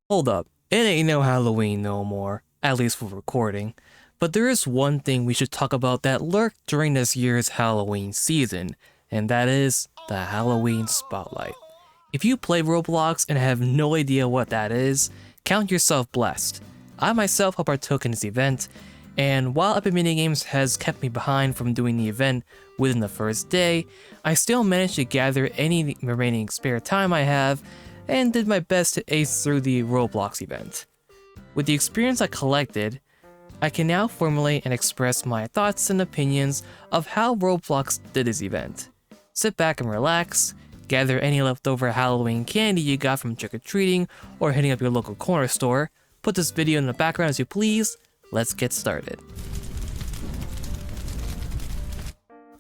Hold up, it ain't no Halloween no more, at least for recording. But there is one thing we should talk about that lurked during this year's Halloween season, and that is the Halloween Spotlight. If you play Roblox and have no idea what that is, count yourself blessed. I myself have partook in this event, and while Epic Minigames has kept me behind from doing the event within the first day, I still managed to gather any remaining spare time I have and did my best to ace through the Roblox event. With the experience I collected, I can now formulate and express my thoughts and opinions of how Roblox did this event. Sit back and relax, gather any leftover Halloween candy you got from trick-or-treating or hitting up your local corner store, put this video in the background as you please, let's get started.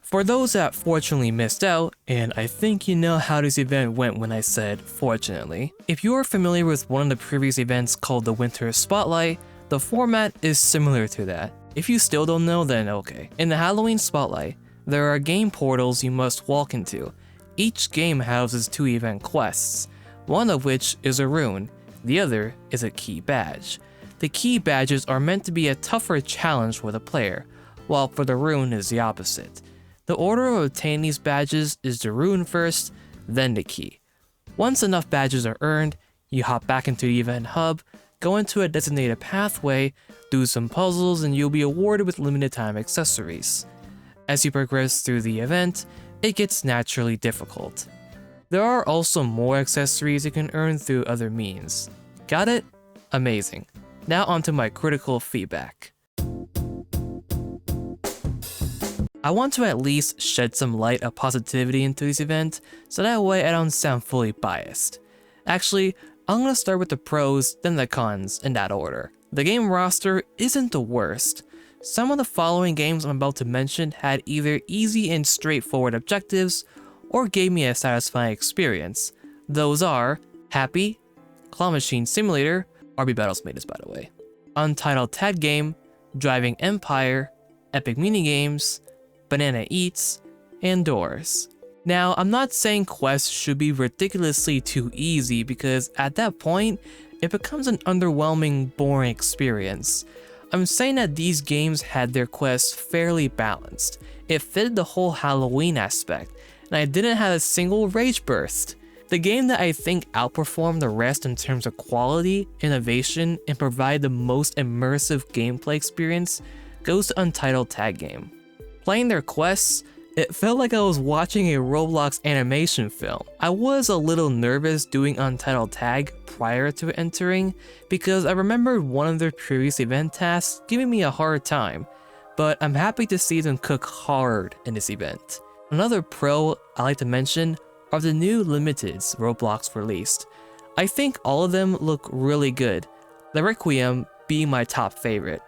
For those that fortunately missed out, and I think you know how this event went when I said fortunately, if you are familiar with one of the previous events called the Winter Spotlight, the format is similar to that. If you still don't know, then okay. In the Halloween Spotlight, there are game portals you must walk into. Each game houses 2 event quests, one of which is a rune, the other is a key badge. The key badges are meant to be a tougher challenge for the player, while for the rune is the opposite. The order of obtaining these badges is the rune first, then the key. Once enough badges are earned, you hop back into the event hub, go into a designated pathway, do some puzzles, and you'll be awarded with limited time accessories. As you progress through the event, it gets naturally difficult. There are also more accessories you can earn through other means. Got it? Amazing. Now onto my critical feedback. I want to at least shed some light of positivity into this event, so that way I don't sound fully biased. Actually, I'm gonna start with the pros, then the cons, in that order. The game roster isn't the worst. Some of the following games I'm about to mention had either easy and straightforward objectives, or gave me a satisfying experience. Those are Happy, Claw Machine Simulator, RB Battles made this by the way, Untitled Tag Game, Driving Empire, Epic Minigames, Banana Eats, and Doors. Now, I'm not saying quests should be ridiculously too easy because at that point, it becomes an underwhelming, boring experience. I'm saying that these games had their quests fairly balanced. It fitted the whole Halloween aspect, and I didn't have a single rage burst. The game that I think outperformed the rest in terms of quality, innovation, and provide the most immersive gameplay experience goes to Untitled Tag Game. Playing their quests, it felt like I was watching a Roblox animation film. I was a little nervous doing Untitled Tag prior to entering because I remembered one of their previous event tasks giving me a hard time, but I'm happy to see them cook hard in this event. Another pro I like to mention are the new limiteds Roblox released. I think all of them look really good, the Requiem being my top favorite.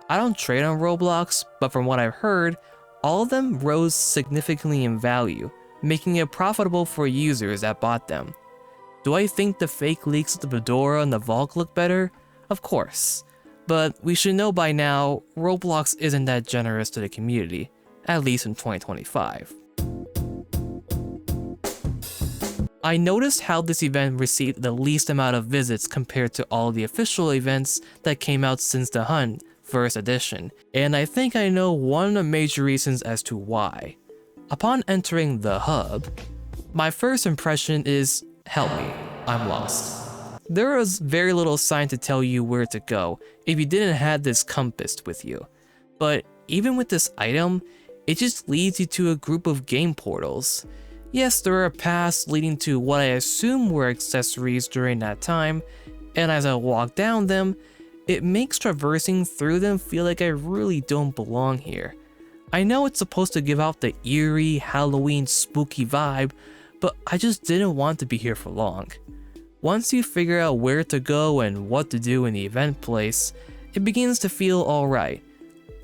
I don't trade on Roblox, but from what I've heard, all of them rose significantly in value, making it profitable for users that bought them. Do I think the fake leaks of the Fedora and the Valk look better? Of course. But we should know by now, Roblox isn't that generous to the community, at least in 2025. I noticed how this event received the least amount of visits compared to all the official events that came out since the Hunt First Edition, and I think I know one of the major reasons as to why. Upon entering the hub, my first impression is, help me, I'm lost. There was very little sign to tell you where to go if you didn't have this compass with you. But even with this item, it just leads you to a group of game portals. Yes, there are paths leading to what I assume were accessories during that time, and as I walk down them, it makes traversing through them feel like I really don't belong here. I know it's supposed to give out the eerie, Halloween, spooky vibe, but I just didn't want to be here for long. Once you figure out where to go and what to do in the event place, it begins to feel alright.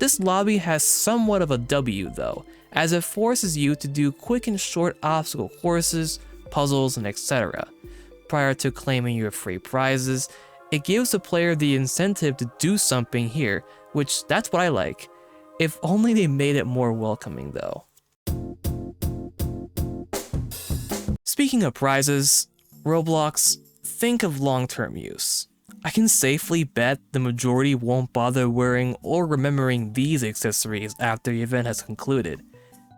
This lobby has somewhat of a W though, as it forces you to do quick and short obstacle courses, puzzles, and etc. Prior to claiming your free prizes, it gives the player the incentive to do something here, which that's what I like. If only they made it more welcoming though. Speaking of prizes, Roblox, think of long-term use. I can safely bet the majority won't bother wearing or remembering these accessories after the event has concluded.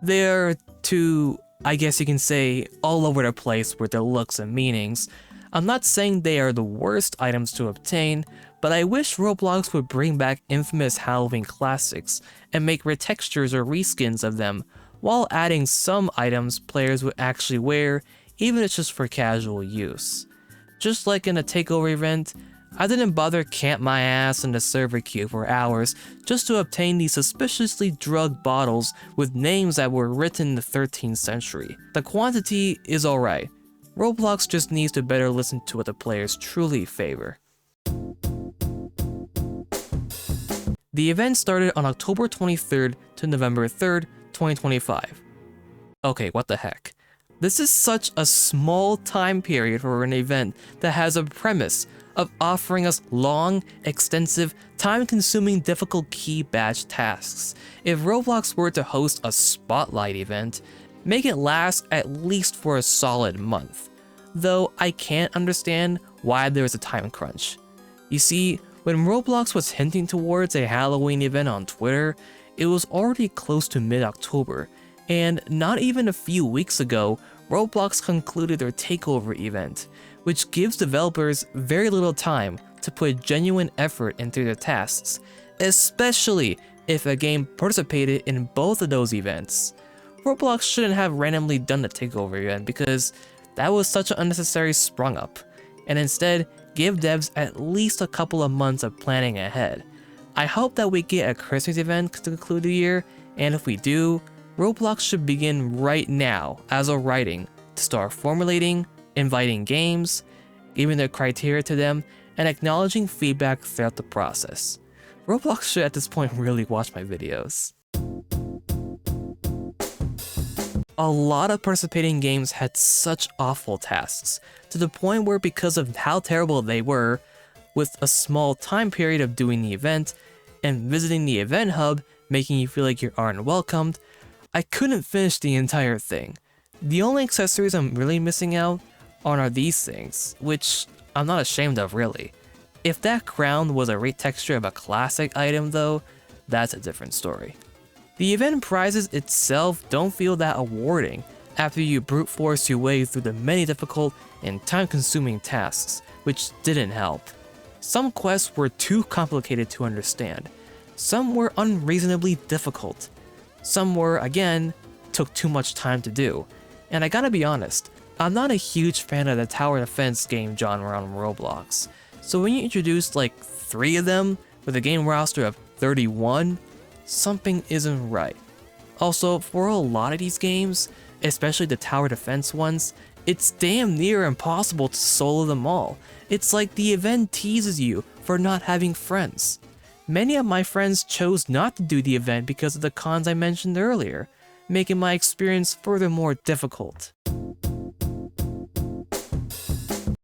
They're too, I guess you can say, all over the place with their looks and meanings. I'm not saying they are the worst items to obtain, but I wish Roblox would bring back infamous Halloween classics and make retextures or reskins of them, while adding some items players would actually wear, even if it's just for casual use. Just like in a takeover event, I didn't bother camp my ass in the server queue for hours just to obtain these suspiciously drugged bottles with names that were written in the 13th century. The quantity is alright. Roblox just needs to better listen to what the players truly favor. The event started on October 23rd to November 3rd, 2025. Okay, what the heck? This is such a small time period for an event that has a premise of offering us long, extensive, time-consuming difficult key badge tasks. If Roblox were to host a Spotlight event, make it last at least for a solid month. Though I can't understand why there is a time crunch. You see, when Roblox was hinting towards a Halloween event on Twitter, it was already close to mid-October, and not even a few weeks ago, Roblox concluded their takeover event, which gives developers very little time to put genuine effort into their tasks, especially if a game participated in both of those events. Roblox shouldn't have randomly done the takeover event because that was such an unnecessary sprung up, and instead give devs at least a couple of months of planning ahead. I hope that we get a Christmas event to conclude the year, and if we do, Roblox should begin right now as of writing to start formulating, inviting games, giving their criteria to them, and acknowledging feedback throughout the process. Roblox should at this point really watch my videos. A lot of participating games had such awful tasks, to the point where because of how terrible they were, with a small time period of doing the event, and visiting the event hub making you feel like you aren't welcomed, I couldn't finish the entire thing. The only accessories I'm really missing out on are these things, which I'm not ashamed of really. If that crown was a retexture of a classic item though, that's a different story. The event prizes itself don't feel that awarding after you brute force your way through the many difficult and time-consuming tasks, which didn't help. Some quests were too complicated to understand. Some were unreasonably difficult. Some were, again, took too much time to do. And I gotta be honest, I'm not a huge fan of the tower defense game genre on Roblox. So when you introduced like 3 of them with a game roster of 31, something isn't right. Also, for a lot of these games, especially the tower defense ones, it's damn near impossible to solo them all. It's like the event teases you for not having friends. Many of my friends chose not to do the event because of the cons I mentioned earlier, making my experience furthermore difficult.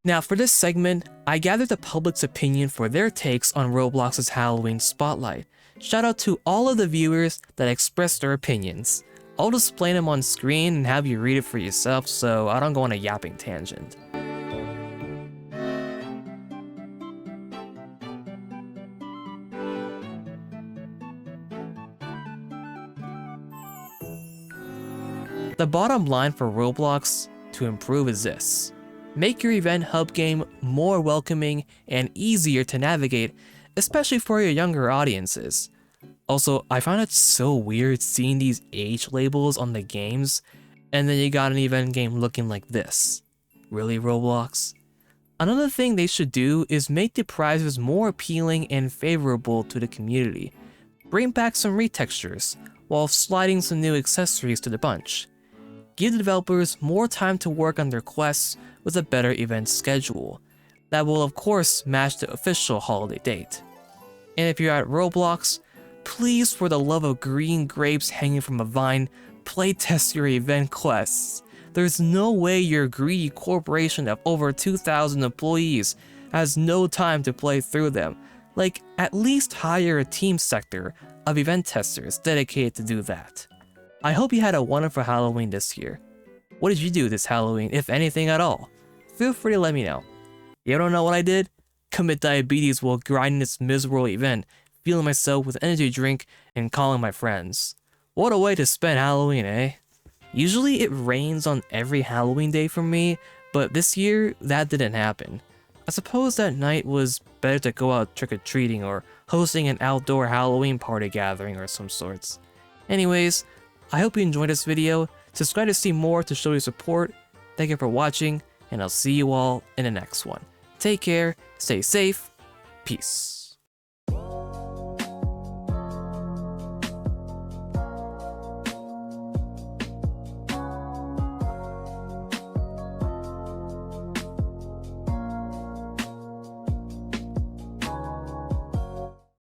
Now for this segment, I gathered the public's opinion for their takes on Roblox's Halloween Spotlight. Shout out to all of the viewers that expressed their opinions. I'll display them on screen and have you read it for yourself so I don't go on a yapping tangent. The bottom line for Roblox to improve is this: make your event hub game more welcoming and easier to navigate, especially for your younger audiences. Also, I find it so weird seeing these age labels on the games, and then you got an event game looking like this. Really, Roblox? Another thing they should do is make the prizes more appealing and favorable to the community. Bring back some retextures, while sliding some new accessories to the bunch. Give the developers more time to work on their quests with a better event schedule. That will of course match the official holiday date. And if you're at Roblox, please for the love of green grapes hanging from a vine, playtest your event quests. There's no way your greedy corporation of over 2,000 employees has no time to play through them. Like, at least hire a team sector of event testers dedicated to do that. I hope you had a wonderful Halloween this year. What did you do this Halloween, if anything at all? Feel free to let me know. You don't know what I did? commit diabetes while grinding this miserable event, fueling myself with an energy drink and calling my friends. What a way to spend Halloween, eh? Usually it rains on every Halloween day for me, but this year that didn't happen. I suppose that night was better to go out trick-or-treating or hosting an outdoor Halloween party gathering or some sorts. Anyways, I hope you enjoyed this video. Subscribe to see more to show your support. Thank you for watching, and I'll see you all in the next one. Take care, stay safe, peace.